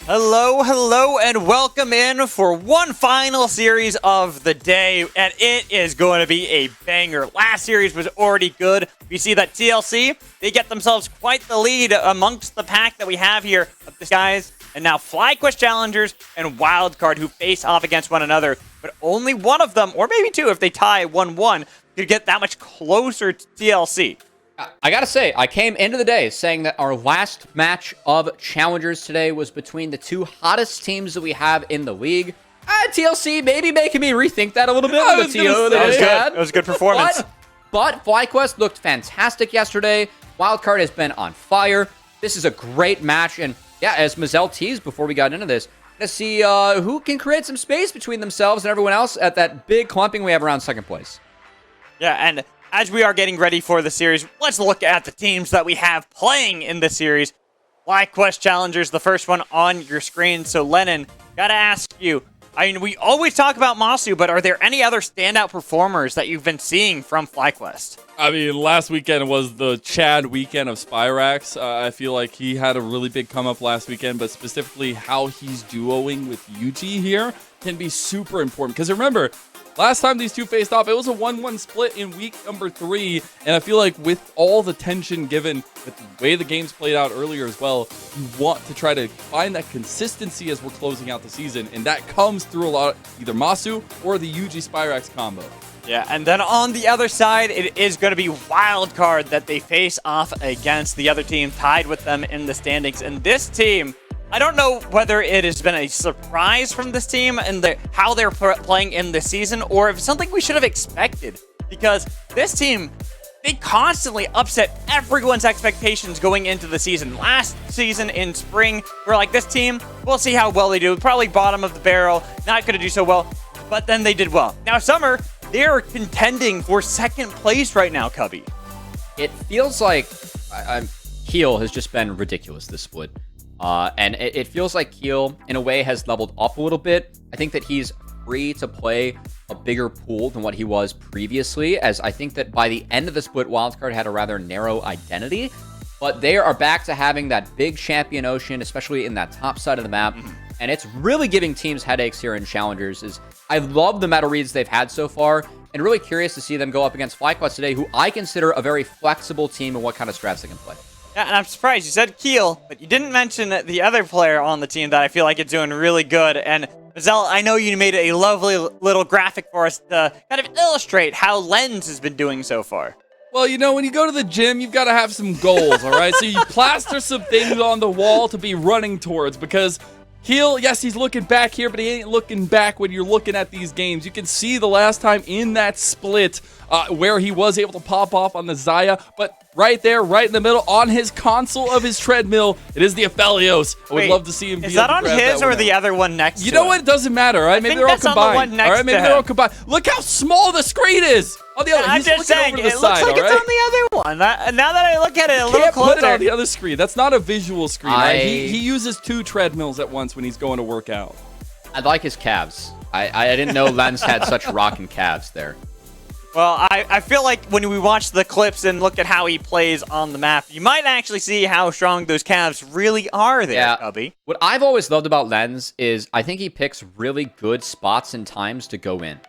Hello, and welcome in for one final series of the day, and it is going to be a banger. Last series was already good. We see that TLC, they get themselves quite the lead amongst the pack that we have here of the guys, and now FlyQuest Challengers and Wildcard who face off against one another, but only one of them, or maybe two if they tie 1-1, could get that much closer to TLC. I gotta say, I came into the day saying that our last match of Challengers today was between the two hottest teams that we have in the league. TLC maybe making me rethink that a little bit. That was a good performance. But FlyQuest looked fantastic yesterday. Wildcard has been on fire. This is a great match. And yeah, as Mazel teased before we got into this, to see who can create some space between themselves and everyone else at that big clumping we have around second place. Yeah, and as we are getting ready for the series, let's look at the teams that we have playing in the series. FlyQuest Challengers, the first one on your screen. So, Lennon, gotta ask you, I mean, we always talk about Masu, but are there any other standout performers that you've been seeing from FlyQuest? I mean, last weekend was the Chad weekend of Spyrax. I feel like he had a really big come-up last weekend, but specifically how he's duoing with Yuji here can be super important. Because remember, last time these two faced off, it was a 1-1 split in week number 3, and I feel like with all the tension given, with the way the games played out earlier as well, you want to try to find that consistency as we're closing out the season, and that comes through a lot of either Masu or the Yuji Spyrax combo. Yeah, and then on the other side, it is going to be Wildcard that they face off against the other team, tied with them in the standings, and this team, I don't know whether it has been a surprise from this team and how they're playing in this season, or if it's something we should have expected. Because this team, they constantly upset everyone's expectations going into the season. Last season in spring, we're like, this team, we'll see how well they do. Probably bottom of the barrel, not going to do so well. But then they did well. Now, summer, they're contending for second place right now, Cubby. It feels like Keel has just been ridiculous this split. And it feels like Keel, in a way, has leveled up a little bit. I think that he's free to play a bigger pool than what he was previously, as I think that by the end of the split, Wildcard had a rather narrow identity. But they are back to having that big champion ocean, especially in that top side of the map. And it's really giving teams headaches here in Challengers. I love the meta reads they've had so far, and really curious to see them go up against FlyQuest today, who I consider a very flexible team and what kind of strats they can play. Yeah, and I'm surprised you said Keel, but you didn't mention the other player on the team that I feel like is doing really good. And Mazel, I know you made a lovely little graphic for us to kind of illustrate how Lens has been doing so far. Well, you know, when you go to the gym, you've got to have some goals, all right? So you plaster some things on the wall to be running towards, because Keel, yes, he's looking back here, but he ain't looking back when you're looking at these games. You can see the last time in that split where he was able to pop off on the Zaya, but right there, right in the middle, on his console of his treadmill, it is the Aphelios. I would love to see him be Is that on his or the other one next to it? You know what? It doesn't matter, all right? Maybe they're all combined. All right, maybe they're all combined. Look how small the screen is. On the other, I'm just saying, it looks like it's on the other one. Now that I look at it a little closer. Put it on the other screen. That's not a visual screen. Right? He uses 2 treadmills at once when he's going to work out. I like his calves. I didn't know Lens had such rocking calves there. Well, I feel like when we watch the clips and look at how he plays on the map, you might actually see how strong those calves really are there, Cubby. What I've always loved about Lens is I think he picks really good spots and times to go in.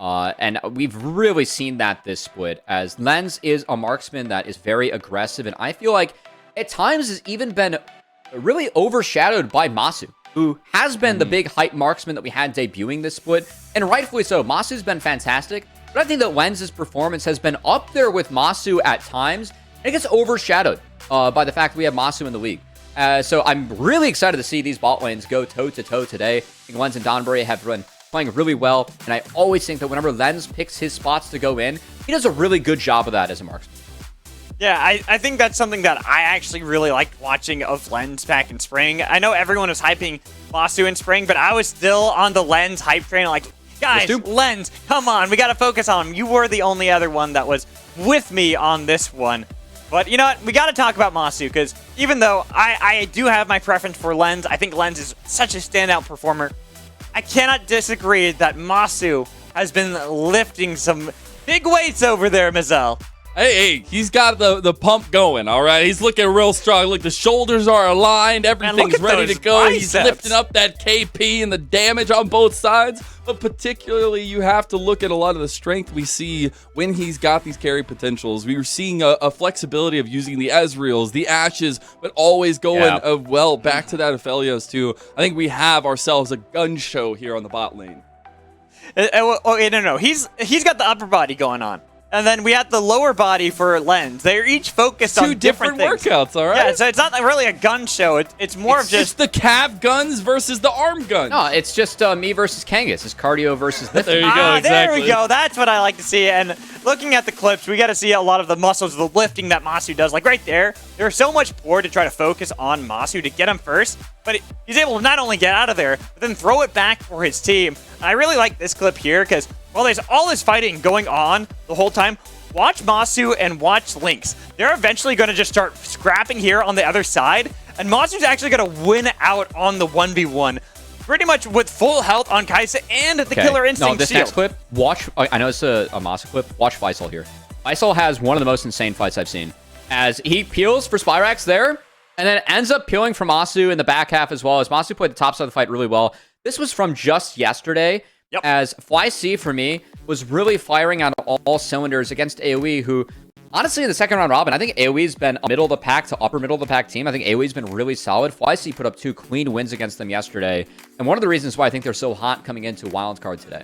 And we've really seen that this split, as Lens is a marksman that is very aggressive, and I feel like at times has even been really overshadowed by Masu, who has been the big hype marksman that we had debuting this split, and rightfully so. Masu's been fantastic, but I think that Lens's performance has been up there with Masu at times, and it gets overshadowed by the fact that we have Masu in the league. So I'm really excited to see these bot lanes go toe-to-toe today. I think Lens and Donbury have run playing really well, and I always think that whenever Lens picks his spots to go in, he does a really good job of that as a marksman. Yeah, I think that's something that I actually really liked watching of Lens back in spring. I know everyone was hyping Masu in spring, but I was still on the Lens hype train, like, guys, Lens, come on, we got to focus on him. You were the only other one that was with me on this one. But you know what? We got to talk about Masu, because even though I do have my preference for Lens, I think Lens is such a standout performer. I cannot disagree that Masu has been lifting some big weights over there, Mazel. Hey, he's got the pump going, all right? He's looking real strong. Look, the shoulders are aligned. Everything's ready to go. Biceps. He's lifting up that KP and the damage on both sides. But particularly, you have to look at a lot of the strength we see when he's got these carry potentials. We were seeing a flexibility of using the Ezreals, the Ashes, but always going well back to that Aphelios too. I think we have ourselves a gun show here on the bot lane. No. He's got the upper body going on. And then we have the lower body for Lens. They're each focused on different things. workouts, all right? Yeah, so it's not really a gun show. It's more of just the calf guns versus the arm guns. No, it's just me versus Kangas. It's cardio versus lifting. There you go, exactly. There we go. That's what I like to see. And looking at the clips, we got to see a lot of the muscles, the lifting that Masu does. Like right there, there's so much board to try to focus on Masu to get him first. But he's able to not only get out of there, but then throw it back for his team. And I really like this clip here because while there's all this fighting going on the whole time, watch Masu and watch Lynx. They're eventually going to just start scrapping here on the other side. And Masu's actually going to win out on the 1v1. Pretty much with full health on Kai'Sa and the Killer Instinct No, this shield. next clip, watch. I know it's a Masu clip. Watch Faisal here. Faisal has one of the most insane fights I've seen. As he peels for Spyrax there, and then ends up peeling for Masu in the back half as well. As Masu played the top side of the fight really well. This was from just yesterday. Yep. As FlyC, for me, was really firing on all cylinders against AoE, who, honestly, in the second round robin, I think AoE's been a middle of the pack to upper middle of the pack team. I think AoE's been really solid. FlyC put up 2 clean wins against them yesterday. And one of the reasons why I think they're so hot coming into Wildcard today.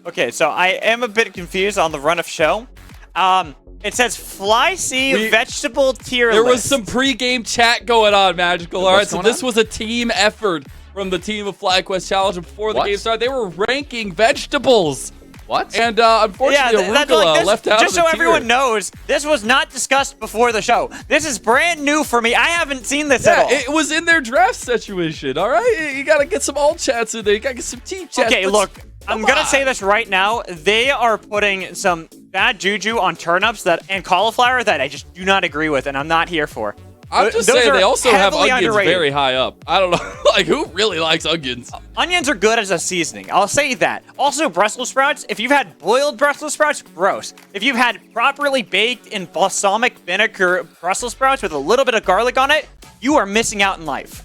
Okay, so I am a bit confused on the run of show. It says FlyC vegetable tier There list. was some pre-game chat going on, Magical. All right, so this was a team effort from the team of FlyQuest Challenger before the game started. They were ranking vegetables. What? And unfortunately, Arugula left out just of the so everyone knows, this was not discussed before the show. This is brand new for me. I haven't seen this at all. It was in their draft situation, all right? You got to get some alt chats in there. You got to get some team chats. Okay, look, I'm going to say this right now. They are putting some bad juju on turnips and cauliflower that I just do not agree with, and I'm not here for. I'm just saying they also have onions very high up. I don't know. Like, who really likes onions? Onions are good as a seasoning. I'll say that. Also, Brussels sprouts, if you've had boiled Brussels sprouts, gross. If you've had properly baked in balsamic vinegar Brussels sprouts with a little bit of garlic on it, you are missing out in life.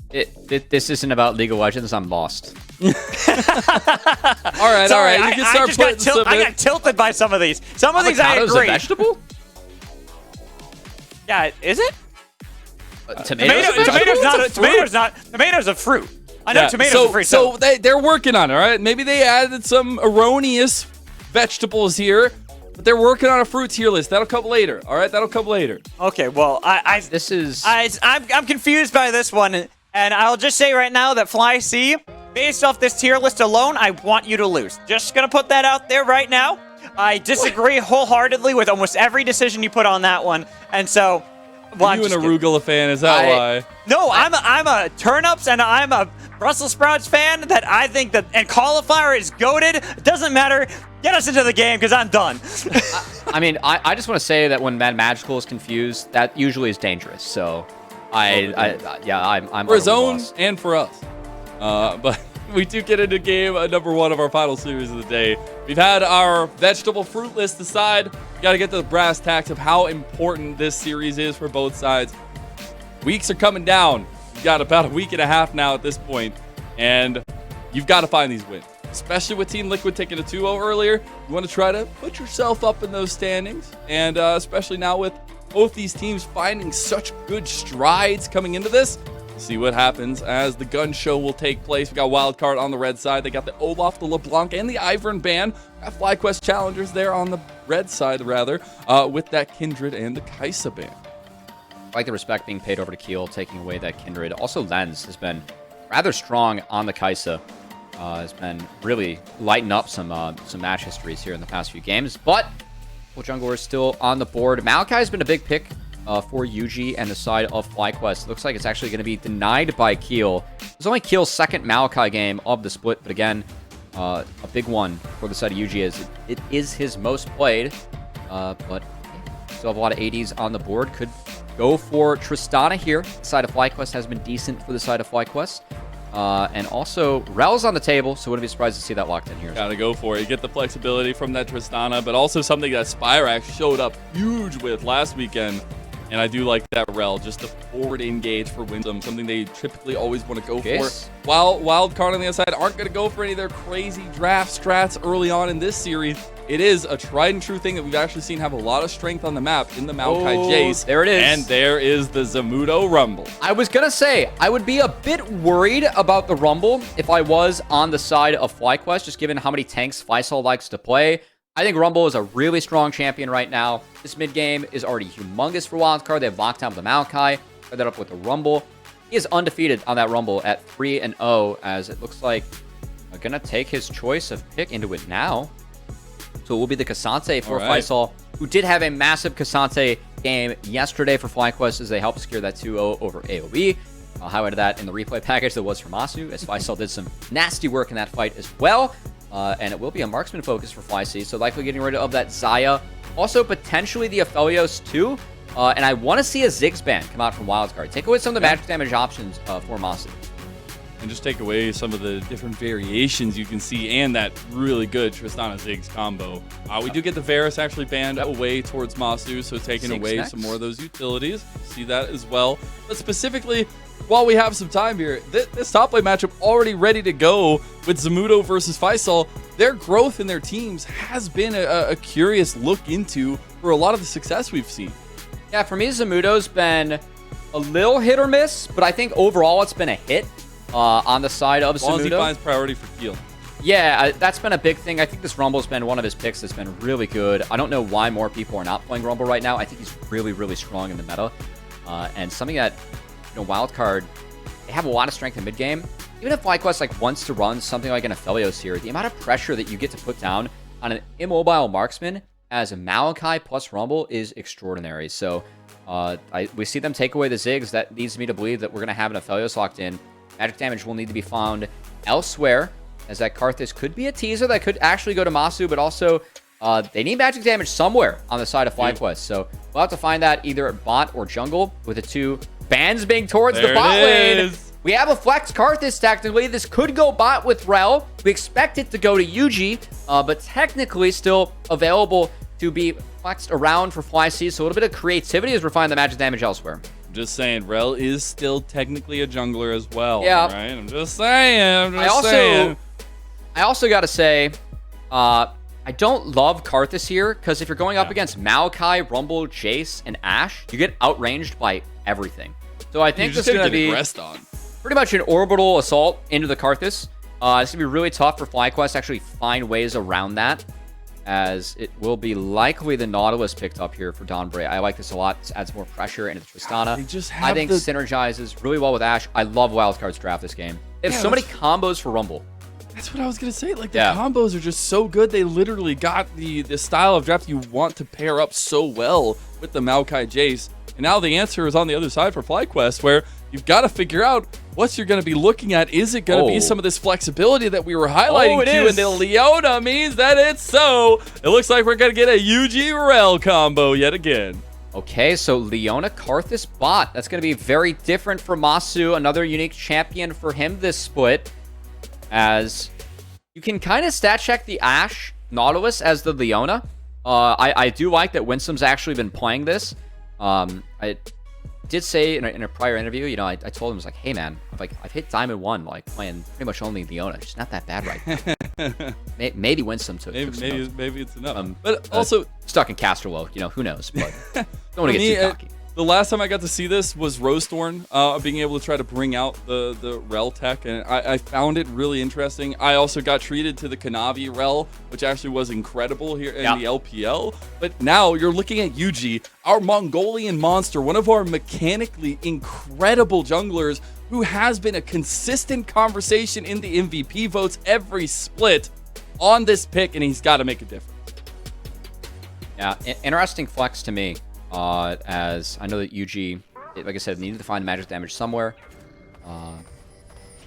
This isn't about League of Legends. I'm lost. all right. Sorry, You can start putting some I got tilted by some of these. Some of these I agree. Avocado's a vegetable? Yeah, is it? Tomatoes Tomatoes a fruit. I know tomatoes are fruit. So they're working on it, all right? Maybe they added some erroneous vegetables here, but they're working on a fruit tier list. That'll come later, all right? That'll come later. Okay, well, I'm confused by this one, and I'll just say right now that FlyC, based off this tier list alone, I want you to lose. Just gonna put that out there right now. I disagree wholeheartedly with almost every decision you put on that one, and so. Well, you an Arugula fan? Is that why? No, I'm a turnips and I'm a Brussels sprouts fan. That I think that and cauliflower is goated. It doesn't matter. Get us into the game because I'm done. I mean, I just want to say that when Mad Magical is confused, that usually is dangerous. So, I'm for his own and for us. But we do get into game number 1 of our final series of the day. We've had our vegetable fruit list aside. We got to get to the brass tacks of how important this series is for both sides. Weeks are coming down. You've got about a week and a half now at this point, and you've got to find these wins. Especially with Team Liquid taking a 2-0 earlier. You want to try to put yourself up in those standings, and especially now with both these teams finding such good strides coming into this. See what happens as the gun show will take place. We got Wildcard on the red side. They got the Olaf, the LeBlanc, and the Ivern band. Got FlyQuest Challengers there on the red side, rather, with that Kindred and the Kai'Sa band. I like the respect being paid over to Keel, taking away that Kindred. Also, Lens has been rather strong on the Kai'Sa. Has been really lighting up some match histories here in the past few games. But full jungler is still on the board. Maokai has been a big pick for UG and the side of FlyQuest. Looks like it's actually going to be denied by Keel. It's only Keel's second Maokai game of the split, but again, a big one for the side of UG is it is his most played, but still have a lot of ADs on the board. Could go for Tristana here. The side of FlyQuest has been decent for the side of FlyQuest. And also, Rel's on the table, so wouldn't be surprised to see that locked in here. Gotta go for it. You get the flexibility from that Tristana, but also something that Spyrax showed up huge with last weekend. And I do like that Rel, just the forward engage for Winsome, something they typically always want to go for. While Wildcard on the other side aren't going to go for any of their crazy draft strats early on in this series, it is a tried and true thing that we've actually seen have a lot of strength on the map in the Maokai Jace. There it is. And there is the Zamudo Rumble. I was going to say, I would be a bit worried about the Rumble if I was on the side of FlyQuest, just given how many tanks FlySol likes to play. I think Rumble is a really strong champion right now. This mid game is already humongous for Wildcard. They have locked down with the Maokai. Set that up with the Rumble. He is undefeated on that Rumble at 3-0, as it looks like I'm going to take his choice of pick into it now. So it will be the Cassante for FlySol, who did have a massive Cassante game yesterday for FlyQuest as they helped secure that 2-0 over AoE. I'll highlight that in the replay package that was for Masu, as FlySol did some nasty work in that fight as well. And it will be a marksman focus for FlyC, so likely getting rid of that Zaya. Also, potentially the Aphelios too. And I want to see a Ziggs ban come out from Wildcard. Take away some of the magic damage options for Masu. And just take away some of the different variations you can see and that really good Tristana Ziggs combo. We do get the Varus actually banned away towards Masu, so taking Ziggs away next. some more of those utilities. See that as well. But specifically, while we have some time here, this top lane matchup already ready to go with Zamudo versus Faisal. Their growth in their teams has been a curious look into for a lot of the success we've seen. Yeah, for me, Zamudo's been a little hit or miss, but I think overall it's been a hit on the side of Zamudo. As long as he finds priority for heal. Yeah, that's been a big thing. I think this Rumble's been one of his picks that's been really good. I don't know why more people are not playing Rumble right now. I think he's really, really strong in the meta. And something that, Wildcard, they have a lot of strength in mid-game. Even if FlyQuest wants to run something like an Aphelios here, the amount of pressure that you get to put down on an immobile marksman as a Maokai plus Rumble is extraordinary. So we see them take away the Ziggs. That leads me to believe that we're going to have an Aphelios locked in. Magic damage will need to be found elsewhere, as that Karthus could be a teaser that could actually go to Masu, but also they need magic damage somewhere on the side of FlyQuest. So we'll have to find that either at bot or jungle, with the two bans being towards the bot lane. We have a flex Karthus technically. This could go bot with Rel. We expect it to go to Yuji, but technically still available to be flexed around for FlyC. So a little bit of creativity as we're finding the magic damage elsewhere. Just saying, Rel is still technically a jungler as well. Yeah. Right? I'm just saying. I also got to say, I don't love Karthus here, because if you're going up against Maokai, Rumble, Jace, and Ashe, you get outranged by everything. So I think this is going to be pretty much an orbital assault into the Karthus. It's going to be really tough for FlyQuest to actually find ways around that, as it will be likely the Nautilus picked up here for Donbray. I like this a lot. This adds more pressure into the Tristana. I think synergizes really well with Ashe. I love Wildcard's draft this game. They have so many combos for Rumble. That's what I was going to say. The combos are just so good. They literally got the style of draft you want to pair up so well with the Maokai Jace. And now the answer is on the other side for FlyQuest, where you've got to figure out what you're going to be looking at. Is it going to be some of this flexibility that we were highlighting to? And the Leona means that it's so. It looks like we're going to get a UG Rel combo yet again. Okay, so Leona Karthus bot. That's going to be very different for Masu. Another unique champion for him this split, as you can kind of stat check the Ashe Nautilus as the Leona. I do like that Winsome's actually been playing this. I did say in a prior interview, I told him, I was like, hey man, I've hit Diamond 1 playing pretty much only Leona. She's not that bad right now. maybe Winsome took maybe it's enough. But also stuck in Casterlow, who knows? But don't want to get too cocky. The last time I got to see this was Rosethorn being able to try to bring out the Rel tech, and I found it really interesting. I also got treated to the Kanavi Rel, which actually was incredible here in the LPL. But now you're looking at Yuji, our Mongolian monster, one of our mechanically incredible junglers, who has been a consistent conversation in the MVP votes every split on this pick, and he's got to make a difference. Yeah, interesting flex to me. As I know that UG, like I said, needed to find magic damage somewhere. Find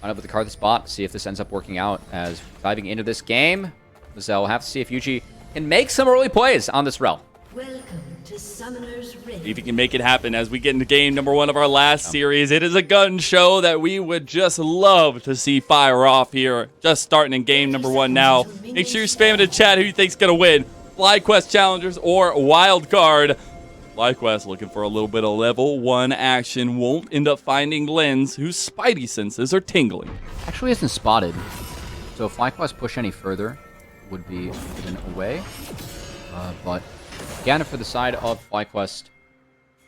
up with the Karthus bot, see if this ends up working out. As diving into this game, we'll have to see if UG can make some early plays on this Rel. Welcome to Summoner's Rift. See if he can make it happen as we get into game number 1 of our last series. It is a gun show that we would just love to see fire off here. Just starting in game number 1 now. Make sure you're spamming the chat who you think's going to win. FlyQuest Challengers or Wildcard. FlyQuest looking for a little bit of level 1 action. Won't end up finding Lens, whose spidey senses are tingling. Actually isn't spotted. So if FlyQuest push any further, would be given away. But again, for the side of FlyQuest,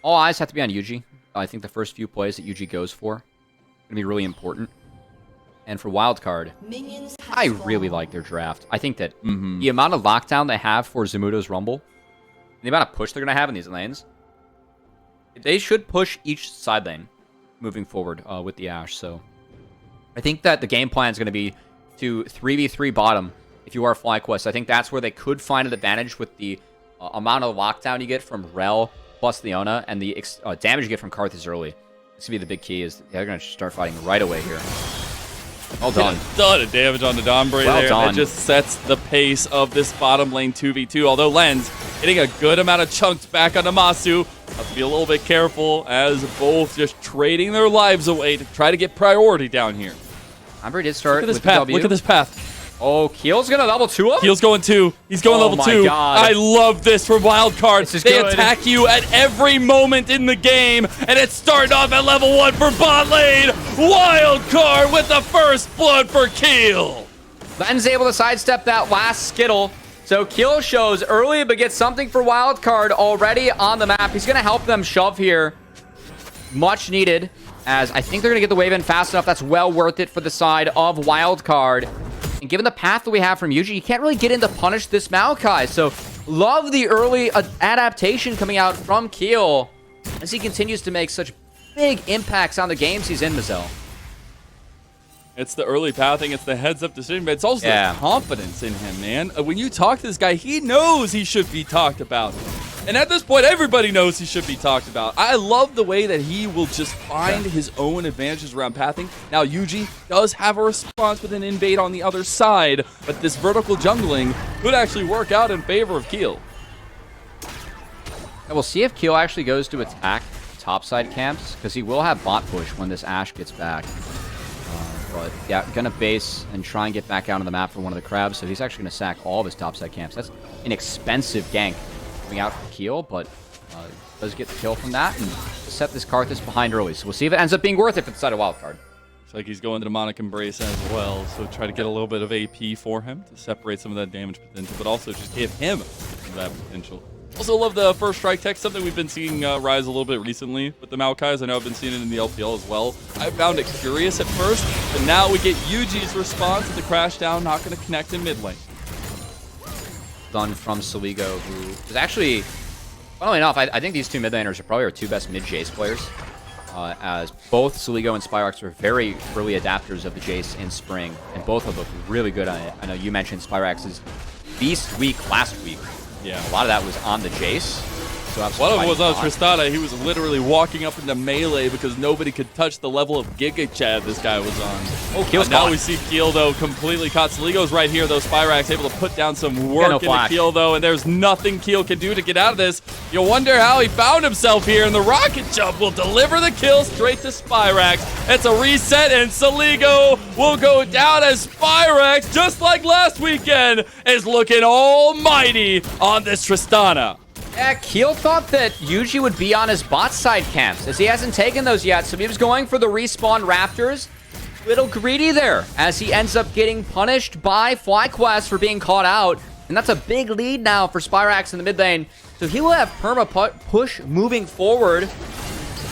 all eyes have to be on Yuji. I think the first few plays that Yuji goes for are going to be really important. And for Wildcard, I really like their draft. I think that the amount of lockdown they have for Zamudo's Rumble, the amount of push they're going to have in these lanes, they should push each side lane moving forward with the Ashe. So I think that the game plan is going to be to 3v3 bottom if you are FlyQuest. I think that's where they could find an advantage with the amount of lockdown you get from Rel plus Leona and the damage you get from Karthus early. This could be the big key, is they're going to start fighting right away here. Well done. A ton of damage on the Dombre there. That just sets the pace of this bottom lane 2v2. Although Lens getting a good amount of chunks back onto Masu. Have to be a little bit careful as both just trading their lives away to try to get priority down here. Dombre did start Look at this with path. W. Look at this path. Oh, Keel's going to level 2 him? Keel's going 2. He's going level 2. God. I love this for Wildcard. They good. attack you at every moment in the game, and it's starting off at level 1 for bot lane. Wildcard with the first blood for Keel. Len's able to sidestep that last Skittle. So Keel shows early, but gets something for Wildcard already on the map. He's going to help them shove here. Much needed, as I think they're going to get the wave in fast enough. That's well worth it for the side of Wildcard. And given the path that we have from Yuji, you can't really get in to punish this Maokai. So love the early adaptation coming out from Keel as he continues to make such big impacts on the games he's in, Mazel. It's the early pathing, it's the heads-up decision, but it's also the confidence in him, man. When you talk to this guy, he knows he should be talked about. And at this point, everybody knows he should be talked about. I love the way that he will just find his own advantages around pathing. Now, Yuji does have a response with an invade on the other side, but this vertical jungling could actually work out in favor of Keel. And we'll see if Keel actually goes to attack topside camps, because he will have bot push when this Ashe gets back. But yeah, gonna base and try and get back out on the map for one of the crabs, so he's actually gonna sack all of his topside camps. That's an expensive gank coming out from Keel, but does get the kill from that and set this Karthus behind early. So we'll see if it ends up being worth it for the side of Wildcard. Looks like he's going to Demonic Embrace as well, so try to get a little bit of AP for him to separate some of that damage potential, but also just give him some of that potential. Also love the first strike tech, something we've been seeing rise a little bit recently with the Maokais. I know I've been seeing it in the LPL as well. I found it curious at first, but now we get Yuji's response to the crash down, not going to connect in mid lane. Done from Soligo, who is actually, funnily enough, I think these two mid laners are probably our two best mid Jace players. As both Soligo and Spyrox are very early adapters of the Jace in spring, and both have looked really good on it. I know you mentioned Spyrox's Beast week last week. Yeah. A lot of that was on the Jace. So one of them was on Tristana. He was literally walking up into melee because nobody could touch the level of Giga Chad this guy was on. Oh, Keel's now gone. we see Keel, though, completely caught. Soligo's right here, though. Spyrax able to put down some work into Keel, though, and there's nothing Keel can do to get out of this. You wonder how he found himself here, and the rocket jump will deliver the kill straight to Spyrax. It's a reset, and Soligo will go down as Spyrax, just like last weekend, is looking almighty on this Tristana. Yeah, Keel thought that Yuji would be on his bot side camps, as he hasn't taken those yet, so he was going for the respawn Raptors. Little greedy there, as he ends up getting punished by FlyQuest for being caught out. And that's a big lead now for Spyrax in the mid lane. So he will have perma push moving forward.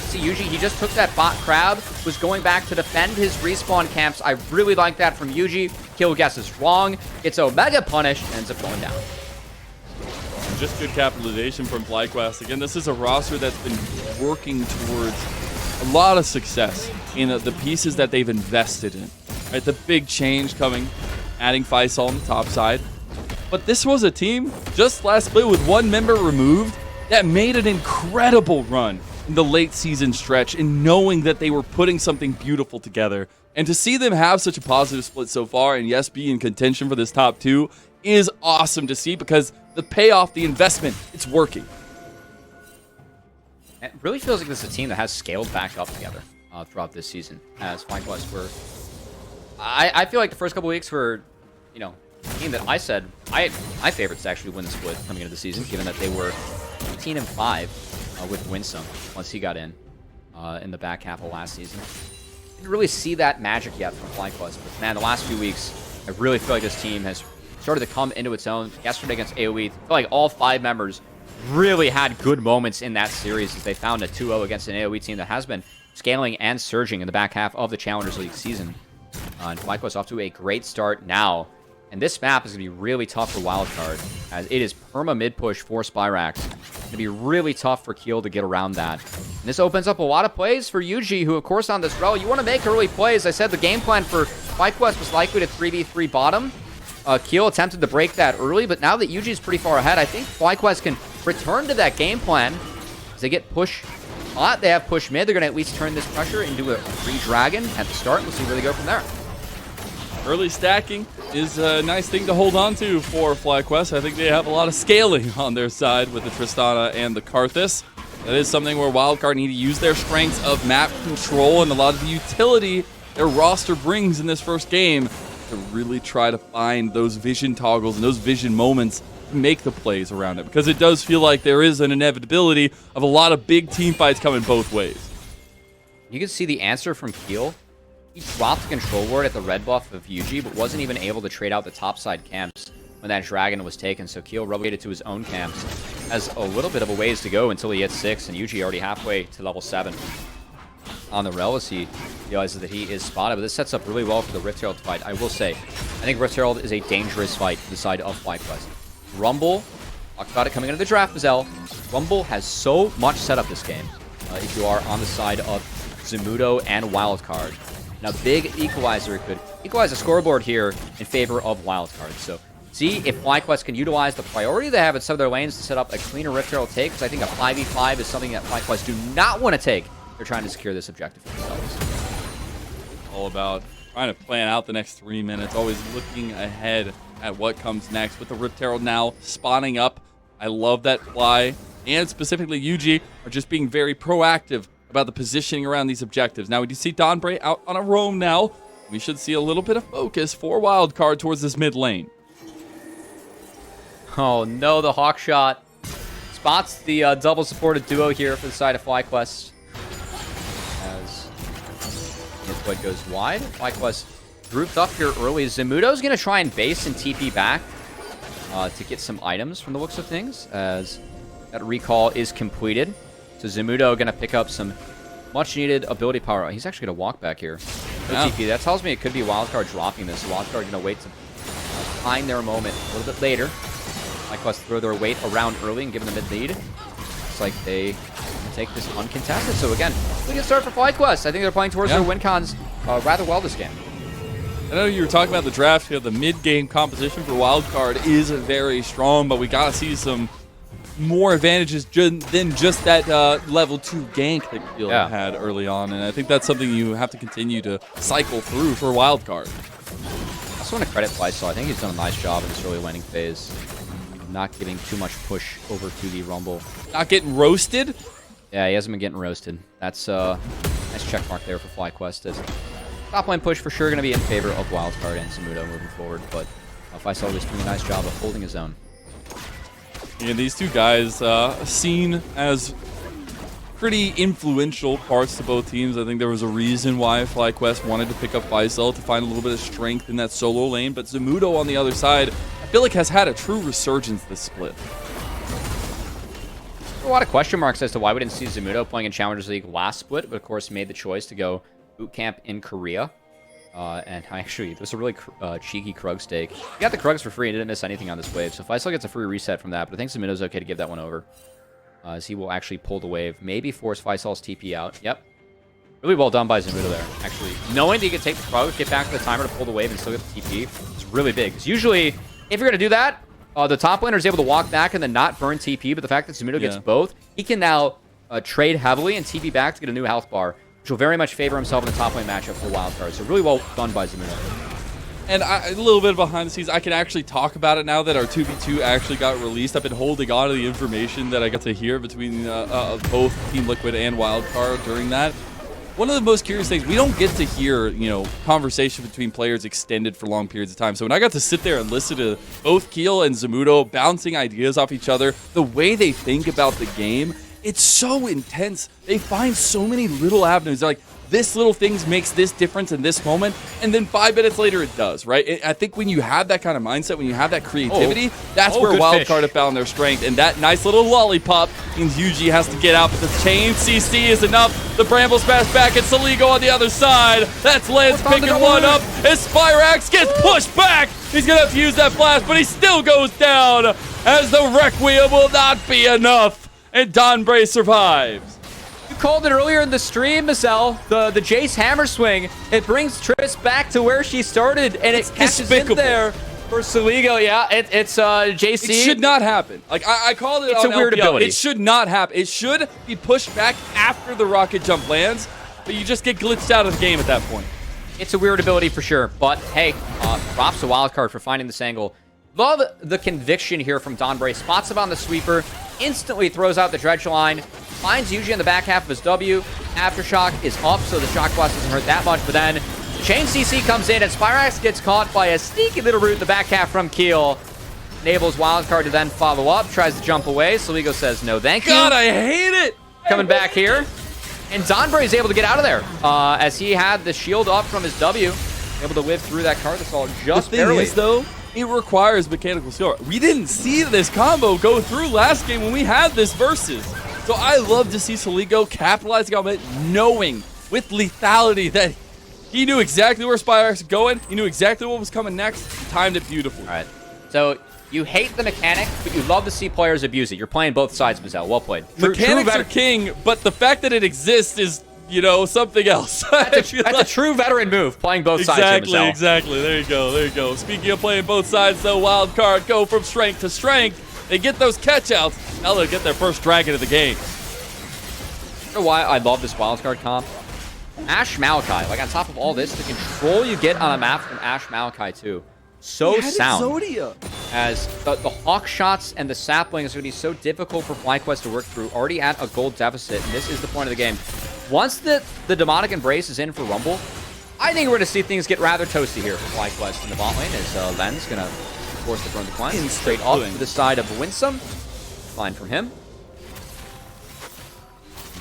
See, Yuji, he just took that bot crab, was going back to defend his respawn camps. I really like that from Yuji. Keel guesses wrong, gets Omega punished, and ends up going down. Just good capitalization from FlyQuest. Again, this is a roster that's been working towards a lot of success in the pieces that they've invested in. Right, the big change coming, adding Faisal on the top side. But this was a team, just last split with one member removed, that made an incredible run in the late season stretch in knowing that they were putting something beautiful together. And to see them have such a positive split so far and yes, be in contention for this top two is awesome to see because the payoff, the investment, it's working. It really feels like this is a team that has scaled back up together throughout this season. As FlyQuest were, I feel like the first couple weeks were, you know, a team that I said my favorites to actually win the split coming into the season, given that they were 18-5 with Winsome once he got in the back half of last season. Didn't really see that magic yet from FlyQuest, but man, the last few weeks, I really feel like this team has started to come into its own. Yesterday against AoE, I feel like all 5 members really had good moments in that series as they found a 2-0 against an AoE team that has been scaling and surging in the back half of the Challengers League season. And FlyQuest off to a great start now. And this map is going to be really tough for Wildcard, as it is perma mid-push for Spyrax. It's going to be really tough for Keel to get around that. And this opens up a lot of plays for UG, who, of course, on this row, you want to make early plays. I said the game plan for FlyQuest was likely to 3v3 bottom. Keel attempted to break that early, but now that UG is pretty far ahead, I think FlyQuest can return to that game plan. As they get push hot, they have push mid. They're going to at least turn this pressure into a free dragon at the start. We'll see where they go from there. Early stacking is a nice thing to hold on to for FlyQuest. I think they have a lot of scaling on their side with the Tristana and the Karthus. That is something where Wildcard need to use their strengths of map control and a lot of the utility their roster brings in this first game to really try to find those vision toggles and those vision moments to make the plays around it. Because it does feel like there is an inevitability of a lot of big team fights coming both ways. You can see the answer from Keel. He dropped the control ward at the red buff of UG, but wasn't even able to trade out the topside camps when that dragon was taken. So Keel relegated to his own camps. Has a little bit of a ways to go until he hits 6, and UG already halfway to level 7. On the rel as he realizes that he is spotted, but this sets up really well for the Rift Herald fight. I will say, I think Rift Herald is a dangerous fight to the side of FlyQuest. Rumble, talked about it coming into the draft, Mazel. Rumble has so much setup this game, if you are on the side of Zamudo and Wildcard. Now, big equalizer could equalize the scoreboard here in favor of Wildcard. So, see if FlyQuest can utilize the priority they have in some of their lanes to set up a cleaner Rift Herald take, because I think a 5v5 is something that FlyQuest do not want to take. They're trying to secure this objective for themselves. All about trying to plan out the next 3 minutes, always looking ahead at what comes next. With the Rift Herald now spawning up, I love that Fly and specifically UG are just being very proactive about the positioning around these objectives. Now we do see Donbray out on a roam now. We should see a little bit of focus for Wildcard towards this mid lane. Oh no, the Hawk shot spots the double supported duo here for the side of FlyQuest. As Midwood goes wide, FlyQuest grouped up here early. Zamudo's going to try and base and TP back to get some items from the looks of things, as that recall is completed. So Zamudo going to pick up some much-needed ability power. He's actually going to walk back here. No TP. That tells me it could be Wildcard dropping this. Wildcard going to wait to find their moment a little bit later. FlyQuest throw their weight around early and give them the mid-lead. Looks like they take this uncontested. So again, really good start for FlyQuest. I think they're playing towards their win cons rather well this game. I know you were talking about the draft here. The mid-game composition for Wildcard is very strong, but we got to see some more advantages than just that level 2 gank that Keel had early on, and I think that's something you have to continue to cycle through for Wildcard. I also want to credit FlySaw. I think he's done a nice job in this early laning phase, not giving too much push over to the Rumble. Not getting roasted? Yeah, he hasn't been getting roasted. That's a nice check mark there for FlyQuest. As top lane push for sure going to be in favor of Wildcard and Zamudo moving forward, but FlySaw was doing a nice job of holding his own. Yeah, these two guys seen as pretty influential parts to both teams. I think there was a reason why FlyQuest wanted to pick up Faisal to find a little bit of strength in that solo lane, but Zamudo on the other side, I feel like has had a true resurgence this split. A lot of question marks as to why we didn't see Zamudo playing in Challengers League last split, but of course he made the choice to go boot camp in Korea. And actually, it was a really cheeky Krug stake. He got the Krugs for free and didn't miss anything on this wave, so Faisal gets a free reset from that, but I think Zamudo's okay to give that one over. As he will actually pull the wave, maybe force Faisal's TP out. Yep. Really well done by Zamudo there, actually. Knowing that he could take the Krug, get back to the timer to pull the wave and still get the TP is really big. Because usually, if you're going to do that, the top laner is able to walk back and then not burn TP, but the fact that Zamudo gets both, he can now trade heavily and TP back to get a new health bar, which will very much favor himself in the top lane matchup for Wildcard. So really well done by Zamudo. And a little bit behind the scenes, I can actually talk about it now that our 2v2 actually got released. I've been holding on to the information that I got to hear between both Team Liquid and Wildcard during that. One of the most curious things, we don't get to hear, conversation between players extended for long periods of time. So when I got to sit there and listen to both Keel and Zamudo bouncing ideas off each other, the way they think about the game, it's so intense. They find so many little avenues. They're like, this little thing makes this difference in this moment, and then 5 minutes later it does, right? I think when you have that kind of mindset, when you have that creativity, that's where Wildcard have found their strength, and that nice little lollipop means Yuji has to get out, but the chain CC is enough. The Bramble smash back, and Saligo on the other side. That's Lance picking one up, as Spyrax gets pushed back. He's going to have to use that flash, but he still goes down, as the Requiem will not be enough, and Donbray survives. You called it earlier in the stream, Mazel. The Jace hammer swing. It brings Triss back to where she started, and it catches in there for Saligo. Yeah, it's JC. It should not happen. Like I called it. It's a weird ability. It should not happen. It should be pushed back after the rocket jump lands, but you just get glitched out of the game at that point. It's a weird ability for sure, but hey, props to Wildcard for finding this angle. Love the conviction here from Donbray. Spots him on the sweeper, instantly throws out the dredge line, finds Yuji in the back half of his W. Aftershock is up, so the shock blast doesn't hurt that much, but then Chain CC comes in, and Spyrax gets caught by a sneaky little root in the back half from Keel. Enables Wildcard to then follow up, tries to jump away. Saligo says, no thank you. God, I hate it! Coming back here, and Donbray is able to get out of there, as he had the shield up from his W, able to live through that card assault just barely. The thing is, though, it requires mechanical skill. We didn't see this combo go through last game when we had this versus. So I love to see Saligo capitalizing on it, knowing with lethality that he knew exactly where Spyrax was going. He knew exactly what was coming next. He timed it beautifully. All right. So you hate the mechanic, but you love to see players abuse it. You're playing both sides, Mazel. Well played. Mechanics are king, but the fact that it exists is, something else. That's a true veteran move, playing both sides here, Mazel. Exactly. There you go. Speaking of playing both sides, though, Wildcard go from strength to strength. They get those catch-outs. Now they get their first dragon of the game. You know why I love this Wildcard comp? Ashe Maokai. Like, on top of all this, the control you get on a map from Ashe Maokai, too. So sound. Zodia. As the hawk shots and the saplings are going to be so difficult for FlyQuest to work through. Already at a gold deficit, and this is the point of the game. Once the demonic embrace is in for Rumble, I think we're going to see things get rather toasty here for FlyQuest in the bot lane, as Len's going to force the front of the cleanse straight off to the side of Winsome. Fine from him.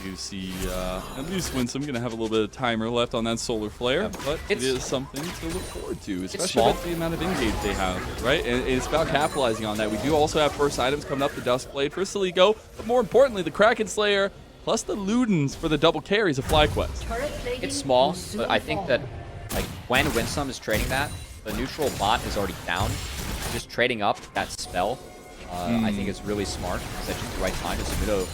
You see, at least Winsome going to have a little bit of timer left on that solar flare, but it is something to look forward to, especially with the amount of engage they have, right? And it's about capitalizing on that. We do also have first items coming up, the Duskblade for Saligo, but more importantly, the Kraken Slayer, plus the Ludens for the double carries of FlyQuest. It's small, but I think that like when Winsome is trading that, the neutral bot is already down. Just trading up that spell, I think is really smart. It's just the right time to Zamudo.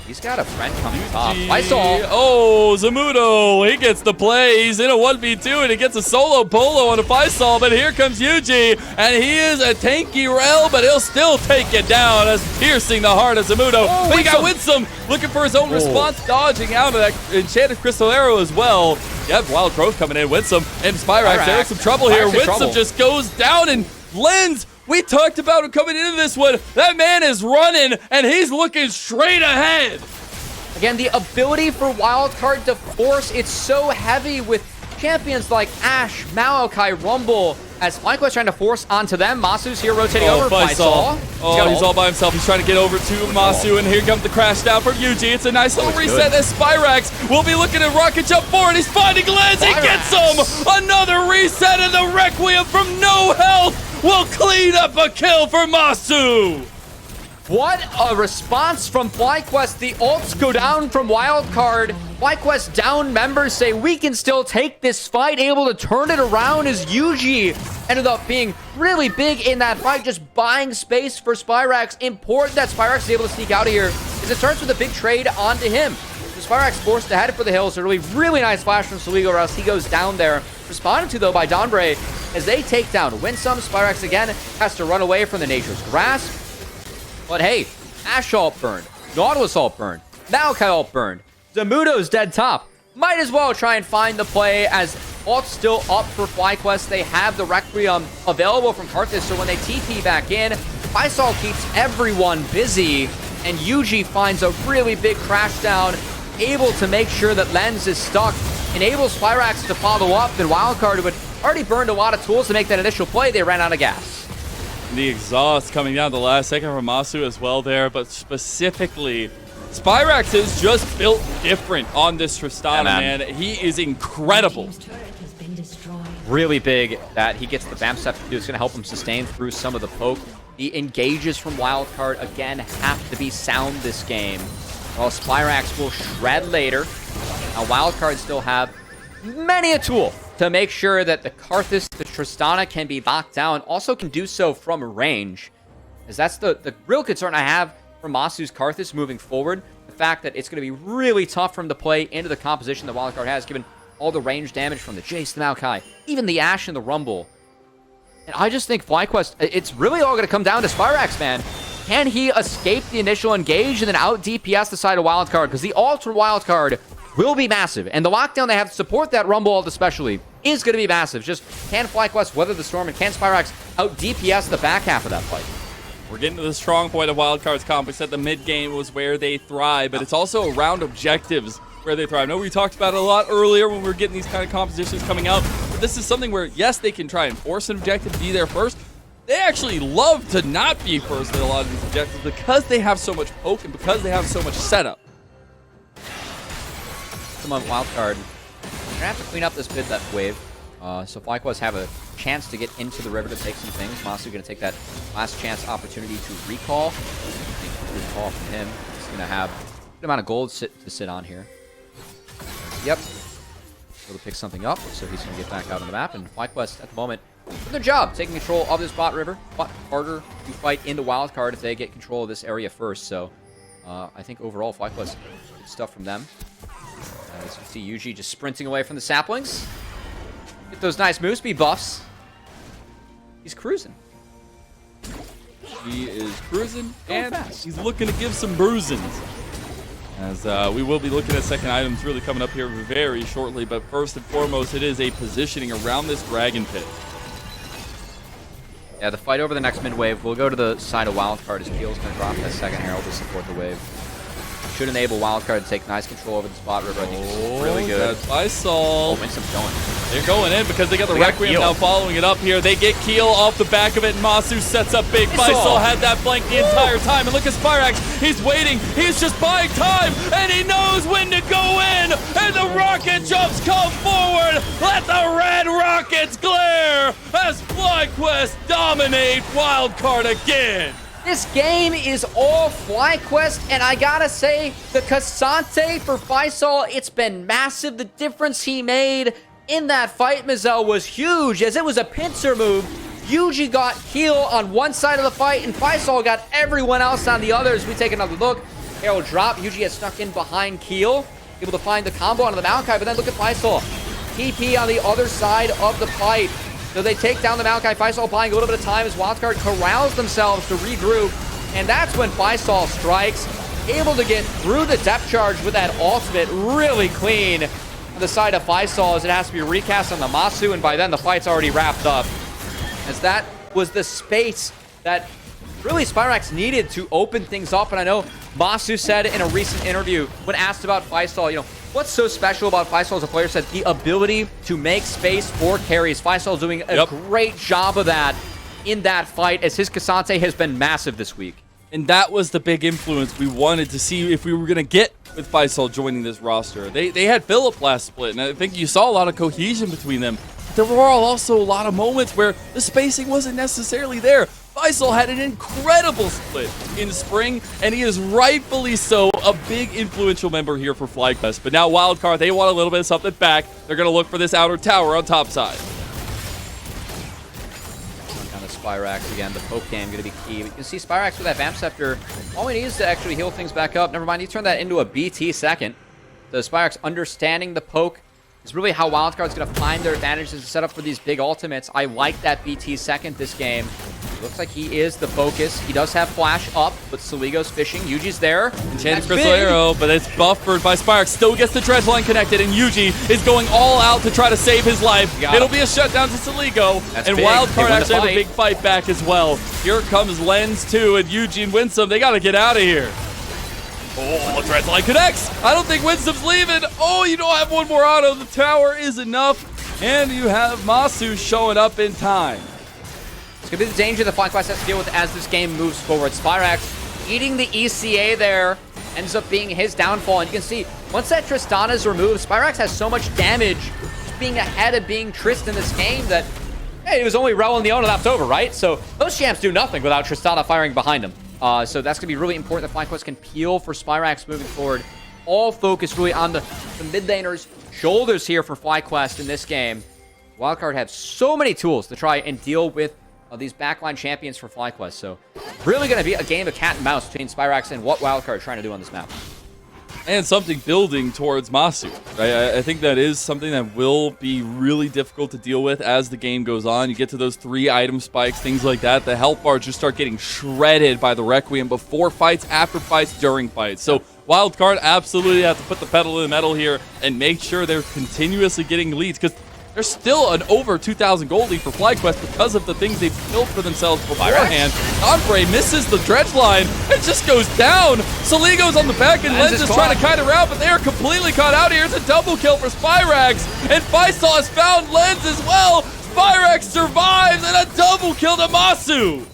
He's got a friend coming top. Faisal. Oh, Zamudo. He gets the play. He's in a 1v2, and he gets a solo polo on a Faisal. But here comes Yuji, and he is a tanky rel, but he'll still take it down as piercing the heart of Zamudo. Oh, but he got Winsome looking for his own response, dodging out of that Enchanted Crystal Arrow as well. You have Wild Growth coming in. Winsome and Spyrax. They're in some trouble here. Winsome just goes down, and Lens. We talked about him coming into this one. That man is running, and he's looking straight ahead. Again, the ability for Wildcard to force, it's so heavy with champions like Ashe, Maokai, Rumble, as FlyQuest trying to force onto them. Masu's here rotating over. Faisal. He's all by himself. He's trying to get over to Masu, and here comes the crash down from Yuji. It's a nice little reset as Spyrax will be looking at rocket jump forward. He's finding Lens. He gets him. Another reset, and the Requiem from no health will clean up a kill for Masu. What a response from FlyQuest. The ults go down from Wildcard. FlyQuest down members say, we can still take this fight. Able to turn it around as Yuji ended up being really big in that fight, just buying space for Spyrax. Important that Spyrax is able to sneak out of here, as it starts with a big trade onto him. So Spyrax forced to head for the hills. A really nice flash from Saligo, or else he goes down there. Responded to, though, by Donbray as they take down Winsome. Spyrax again has to run away from the Nature's Grasp. But hey, Ashe ult burned, Nautilus ult burned, Maokai ult burned, Zamudo's dead top. Might as well try and find the play, as Ult's still up for FlyQuest. They have the Requiem available from Karthus, so when they TP back in, FlySol keeps everyone busy, and Yuji finds a really big crash down, able to make sure that Lens is stuck, enables Spyrax to follow up, and Wildcard, who had already burned a lot of tools to make that initial play, they ran out of gas. The exhaust coming down the last second from Masu as well there, but specifically, Spyrax is just built different on this Tristana, man. He is incredible. Really big that he gets the Bam Step to do. It's going to help him sustain through some of the poke. The engages from Wildcard, again, have to be sound this game. While Spyrax will shred later. Now, Wildcard still have many a tool to make sure that the Karthus, the Tristana can be locked down. Also can do so from range. As that's the real concern I have for Masu's Karthus moving forward. The fact that it's going to be really tough for him to play into the composition that Wildcard has, given all the range damage from the Jace, the Maokai, even the Ashe and the Rumble. And I just think FlyQuest, it's really all going to come down to Spyrax, man. Can he escape the initial engage and then out DPS the side of Wildcard? Because the ult for Wildcard will be massive. And the lockdown they have to support that Rumble ult especially is going to be massive. Just can FlyQuest weather the storm, and can Spyrax out DPS the back half of that fight? We're getting to the strong point of Wildcard's comp. We said the mid game was where they thrive, but it's also around objectives where they thrive. I know we talked about it a lot earlier when we were getting these kind of compositions coming out, but this is something where, yes, they can try and force an objective, be there first. They actually love to not be first in a lot of these objectives because they have so much poke and because they have so much setup. Come on, Wildcard. You're going to have to clean up this mid wave. So FlyQuest have a chance to get into the river to take some things. Masu going to take that last chance opportunity to recall. Recall from him. He's going to have a good amount of gold to sit on here. Yep. Able to pick something up, so he's going to get back out on the map. And FlyQuest, at the moment, doing their job, taking control of this bot river. But harder to fight into Wildcard if they get control of this area first. So I think overall, FlyQuest, good stuff from them. As you see Yuji just sprinting away from the saplings. Get those nice move speed buffs. He's cruising. He is cruising, and he's looking to give some bruising. As we will be looking at second items really coming up here very shortly, but first and foremost, it is a positioning around this Dragon Pit. Yeah, the fight over the next mid wave. We'll go to the side of Wildcard as Keel's going to drop that second herald to support the wave. Should enable Wildcard to take nice control over the spot river. I think this is really good. That's FlySol. Oh, Winston's going. They're going in because they got the Requiem now following it up here. They get Keel off the back of it, and Masu sets up big. FlySol had that flank the entire time. And look at Spyrax. He's waiting. He's just buying time, and he knows when to go in. And the rocket jumps come forward. Let the red rockets glare as FlyQuest dominate Wildcard again. This game is all FlyQuest, and I gotta say, the Cassante for FlySol, it's been massive. The difference he made in that fight, Mazel, was huge, as it was a pincer move. Yuji got Keel on one side of the fight, and FlySol got everyone else on the other. As we take another look, Herald drop. Yuji gets stuck in behind Keel, able to find the combo onto the Maokai, but then look at FlySol. TP on the other side of the fight. So they take down the Maokai. FlySol buying a little bit of time as Wildcard corrals themselves to regroup. And that's when FlySol strikes, able to get through the depth charge with that ultimate really clean on the side of FlySol, as it has to be recast on the Masu, and by then the fight's already wrapped up. As that was the space that really Spyrax needed to open things up. And I know Masu said in a recent interview, when asked about FlySol, you know, what's so special about FlySol as a player, said the ability to make space for carries. FlySol doing a great job of that in that fight, as his Cassante has been massive this week. And that was the big influence we wanted to see if we were going to get with FlySol joining this roster. They had Philip last split, and I think you saw a lot of cohesion between them. There were also a lot of moments where the spacing wasn't necessarily there. FlySol had an incredible split in spring, and he is rightfully so a big influential member here for FlyQuest. But now Wildcard, they want a little bit of something back. They're going to look for this outer tower on top side. Kind of Spyrax again. The poke game going to be key. You can see Spyrax with that Vamp Scepter. All he needs to actually heal things back up. Never mind, he turned that into a BT second. So Spyrax understanding the poke is really how Wildcard's going to find their advantages to set up for these big ultimates. I like that BT second this game. Looks like he is the focus. He does have flash up, but Saligo's fishing. Yuji's there. Enchanted Crystal Arrow, but it's buffered by Spirax. Still gets the dredge line connected, and Yuji is going all out to try to save his life. It'll be a shutdown to Saligo, and Wildcard actually have a big fight back as well. Here comes Lens too, and Yuji and Winsome. They got to get out of here. Oh, dredge line connects. I don't think Winsome's leaving. Oh, you don't have one more auto. The tower is enough, and you have Masu showing up in time. It's going to be the danger that FlyQuest has to deal with as this game moves forward. Spirax eating the ECA there ends up being his downfall. And you can see, once that Tristana is removed, Spirax has so much damage just being ahead of being Trist in this game that, hey, it was only Rel and Leona left over, right? So those champs do nothing without Tristana firing behind them. So that's going to be really important that FlyQuest can peel for Spirax moving forward. All focus really on the mid laners' shoulders here for FlyQuest in this game. Wildcard have so many tools to try and deal with these backline champions for FlyQuest. So really going to be a game of cat and mouse between Spirax and what Wildcard are trying to do on this map. And something building towards Masu. Right? I think that is something that will be really difficult to deal with as the game goes on. You get to those 3-item spikes, things like that. The health bars just start getting shredded by the Requiem before fights, after fights, during fights. So Wildcard absolutely have to put the pedal to the metal here and make sure they're continuously getting leads, because there's still an over 2,000 gold lead for FlyQuest because of the things they've built for themselves beforehand. Ombre misses the dredge line. It just goes down. Saligo's on the back, and Lens is trying to kite around, but they are completely caught out here. It's a double kill for Spirax, and Faisal has found Lens as well. Spirax survives, and a double kill to Masu.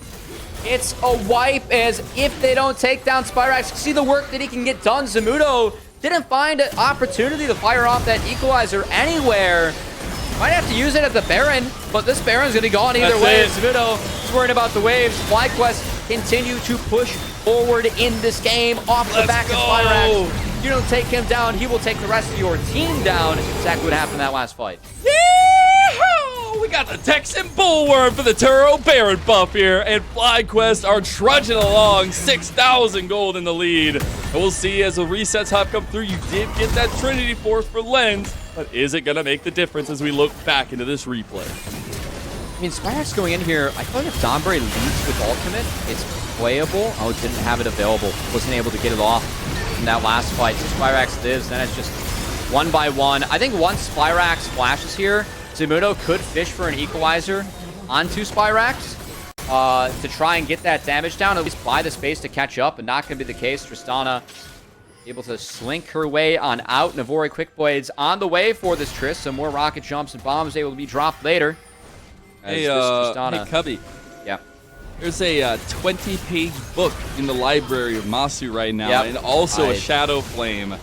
It's a wipe, as if they don't take down Spirax, see the work that he can get done. Zamudo didn't find an opportunity to fire off that equalizer anywhere. Might have to use it at the Baron, but this Baron's going to be gone either way. Zamudo is worried about the waves. FlyQuest continue to push forward in this game off the back of Spirax. You don't take him down, he will take the rest of your team down. Exactly what happened in that last fight. Yeehaw! We got the Texan Bullworm for the Turo Baron buff here, and FlyQuest are trudging along, 6,000 gold in the lead. And we'll see as the resets have come through. You did get that Trinity Force for Lens, but is it going to make the difference as we look back into this replay? I mean, Spirax going in here, I feel like if Dombre leads with ultimate, it's playable. Oh, didn't have it available. Wasn't able to get it off in that last fight. So Spirax lives, then it's just one by one. I think once Spirax flashes here, Zamudo could fish for an equalizer onto Spirax to try and get that damage down, at least buy the space to catch up, but not going to be the case. Tristana able to slink her way on out. Navori Quick Blades on the way for this Trist. Some more rocket jumps and bombs able to be dropped later. Hey, Cubby. Yeah. There's a 20-page book in the library of Masu right now, and also a Shadow Flame.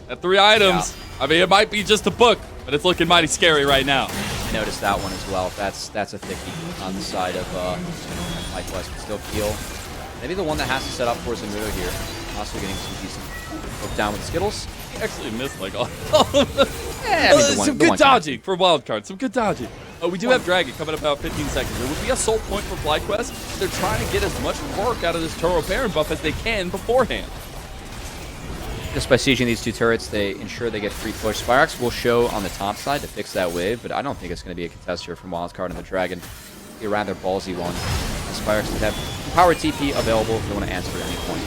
At 3 items, I mean, it might be just a book, but it's looking mighty scary right now. I noticed that one as well. That's a thickie on the side of FlyQuest, but still peel. Maybe the one that has to set up for Zamudo here. Also getting some decent poke down with Skittles. He actually missed like all some good dodging for Wildcard. Some good dodging. We do have Dragon coming up about 15 seconds. There would be a soul point for FlyQuest. They're trying to get as much work out of this Turo Baron buff as they can beforehand. Just by sieging these 2 turrets, they ensure they get free push. Spirax will show on the top side to fix that wave, but I don't think it's going to be a contest here from Wildcard and the Dragon. It'll be a rather ballsy one. Spirax does have power TP available if they want to answer at any point.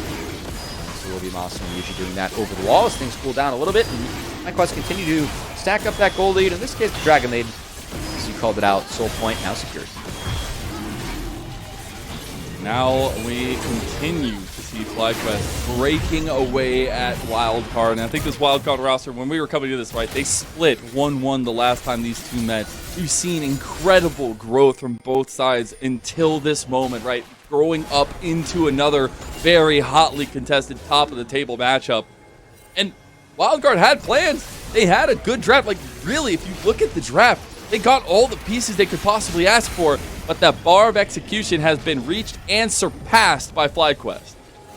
So will be Masu and Yuji doing that over the wall as things cool down a little bit. And FlyQuest continue to stack up that gold lead. In this case, the Dragon lead, as you called it out, soul point now secured. Now we continue to see FlyQuest breaking away at Wildcard. And I think this Wildcard roster, when we were coming to this, right, they split 1-1 the last time these two met. We've seen incredible growth from both sides until this moment, right? Growing up into another very hotly contested top-of-the-table matchup. And Wildcard had plans. They had a good draft. Like, really, if you look at the draft, they got all the pieces they could possibly ask for, but that bar of execution has been reached and surpassed by FlyQuest.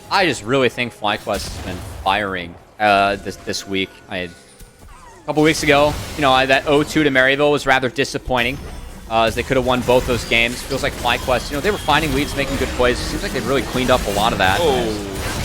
I just really think FlyQuest has been firing this week. A couple weeks ago, you know, that 0-2 to Maryville was rather disappointing, as they could have won both those games. Feels like FlyQuest, you know, they were finding leads, making good plays. It seems like they've really cleaned up a lot of that.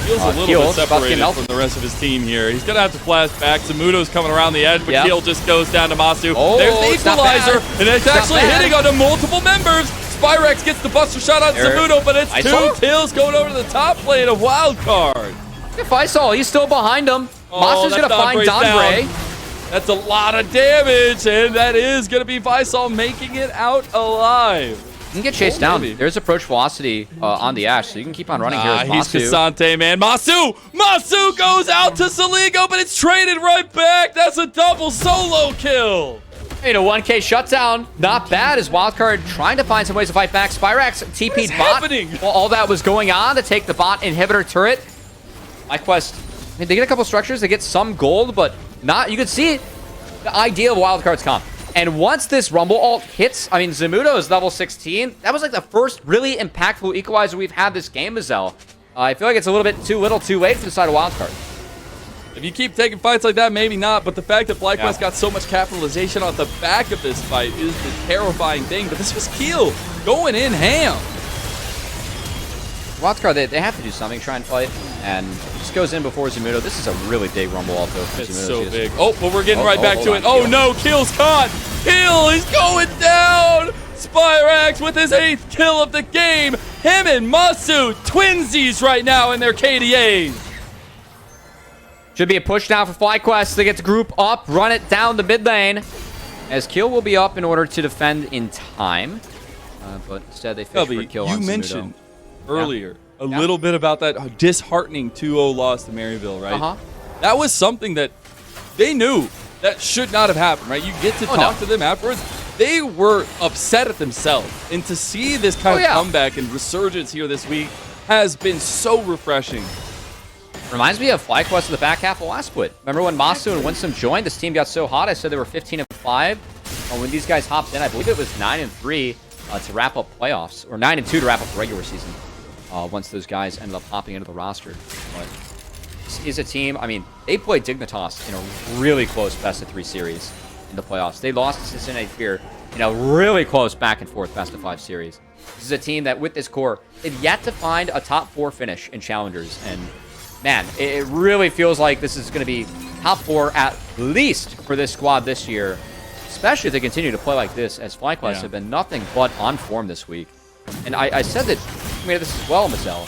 Feels a little bit separated from the rest of his team here. He's going to have to flash back. Zamudo's coming around the edge, but Keel just goes down to Masu. There's the equalizer, and it's actually hitting onto multiple members. Spyrex gets the buster shot on Zamudo, but it's 2 kills going over to the top lane of Wildcard. Faisal, he's still behind him. Masu's going to find Donbray. That's a lot of damage, and that is going to be Faisal making it out alive. You can get chased down. Maybe. There's approach velocity on the Ashe, so you can keep on running here with Masu. He's Kasante, man. Masu goes out to Saligo, but it's traded right back. That's a double solo kill. You know, 1K shutdown. Not bad as Wildcard trying to find some ways to fight back. Spyrex TP'd bot. Well, all that was going on to take the bot inhibitor turret. FlyQuest, I mean, they get a couple structures. They get some gold, but not. You can see the idea of Wildcard's comp. And once this Rumble ult hits, I mean, Zamudo is level 16. That was like the first really impactful equalizer we've had this game, Mazel. I feel like it's a little bit too little, too late for the side of Wildcard. If you keep taking fights like that, maybe not. But the fact that FlyQuest got so much capitalization on the back of this fight is the terrifying thing. But this was Keel going in ham. Wildcard, they have to do something, try and fight. And just goes in before Zamudo. This is a really big Rumble ult, though. It's so big. Oh, but we're getting right back to it. Oh, no. Keel's caught. Keel is going down. Spyrex with his 8th kill of the game. Him and Masu, twinsies right now in their KDAs. Should be a push now for FlyQuest. They get to group up, run it down the mid lane. As Keel will be up in order to defend in time. But instead they fish for kill on Zamudo. You mentioned earlier a little bit about that disheartening 2-0 loss to Maryville, right? That was something that they knew that should not have happened, right? You get to talk to them afterwards. They were upset at themselves. And to see this kind of comeback and resurgence here this week has been so refreshing. Reminds me of FlyQuest in the back half of last split. Remember when Masu and Winsome joined? This team got so hot. I said they were 15-5. When these guys hopped in, I believe it was 9-3 to wrap up playoffs, or 9-2 to wrap up the regular season. Once those guys ended up hopping into the roster. But this is a team. I mean, they played Dignitas in a really close best-of-3 series in the playoffs. They lost to Cincinnati Fear in a really close back-and-forth best-of-5 series. This is a team that, with this core, they've yet to find a top 4 finish in Challengers, and man, it really feels like this is going to be top 4 at least for this squad this year, especially if they continue to play like this, as FlyQuest have been nothing but on form this week. And I said that, I mean, this as well, Marcel.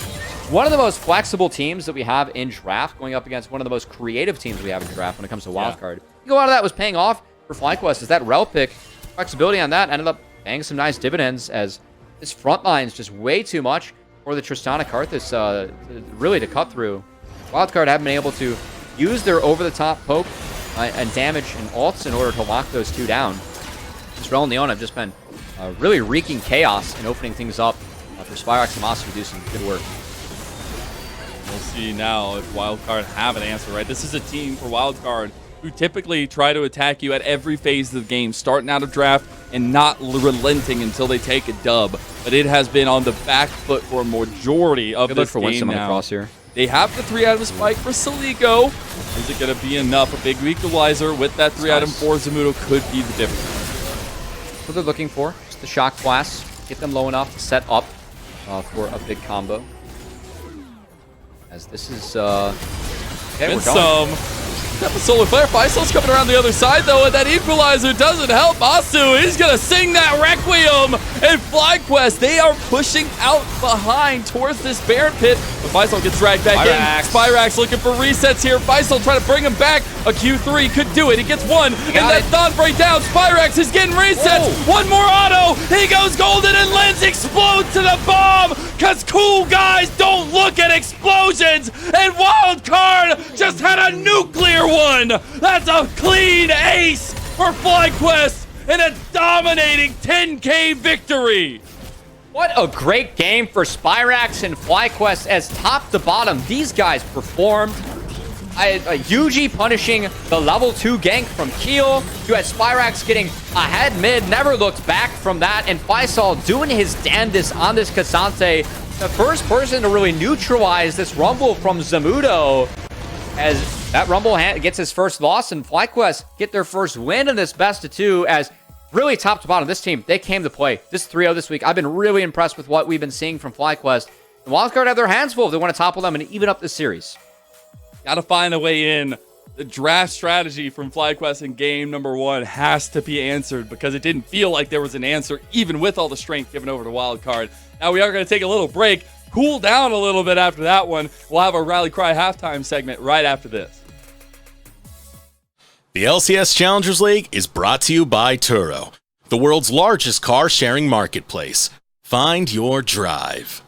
One of the most flexible teams that we have in draft, going up against one of the most creative teams we have in draft when it comes to Wildcard. I think a lot of that was paying off for FlyQuest, as that rel pick, flexibility on that ended up paying some nice dividends, as this front line is just way too much for the Tristana Karthus really to cut through. Wildcard haven't been able to use their over-the-top poke and damage and ults in order to lock those two down. Israel and Leon have just been really wreaking chaos and opening things up for Spyrex and Masu to do some good work. We'll see now if Wildcard have an answer, right? This is a team for Wildcard who typically try to attack you at every phase of the game, starting out of draft and not relenting until they take a dub. But it has been on the back foot for a majority of this game now. Crosshair. They have the 3-item spike for Saligo. Is it going to be enough? A big equalizer with that 3-item for Zamudo could be the difference. What they're looking for, just the shock blast, get them low enough to set up for a big combo. As this is, okay, we're going. Got the solar flare. Faisal's coming around the other side, though, and that equalizer doesn't help Masu. He's going to sing that Requiem. And FlyQuest, they are pushing out behind towards this Baron pit. But Faisal gets dragged back in. Spyrex looking for resets here. Faisal trying to bring him back. A Q3 could do it. He gets one. And that Thonbreak down. Spyrex is getting resets. One more auto. He goes golden, and Lens explodes to the bomb. Because cool guys don't look at explosions. And Wildcard just had a nuclear one. That's a clean ace for FlyQuest and a dominating 10K victory. What a great game for Spyrex and FlyQuest, as top to bottom, these guys performed. Yuji punishing the level 2 gank from Keel. You had Spyrex getting ahead mid, never looked back from that, and Faisal doing his damnedest on this Kasante. The first person to really neutralize this Rumble from Zamudo, as that Rumble gets his first loss, and FlyQuest get their first win in this best of 2, as really top to bottom, this team, they came to play. This 3-0 this week, I've been really impressed with what we've been seeing from FlyQuest. The Wildcard have their hands full if they want to topple them and even up this series. Got to find a way in The draft strategy from FlyQuest in game number 1 has to be answered because it didn't feel like there was an answer, even with all the strength given over to Wildcard. Now we are going to take a little break, cool down a little bit after that one. We'll have our Rally Cry halftime segment right after this. The LCS Challengers League is brought to you by Turo, the world's largest car-sharing marketplace. Find your drive.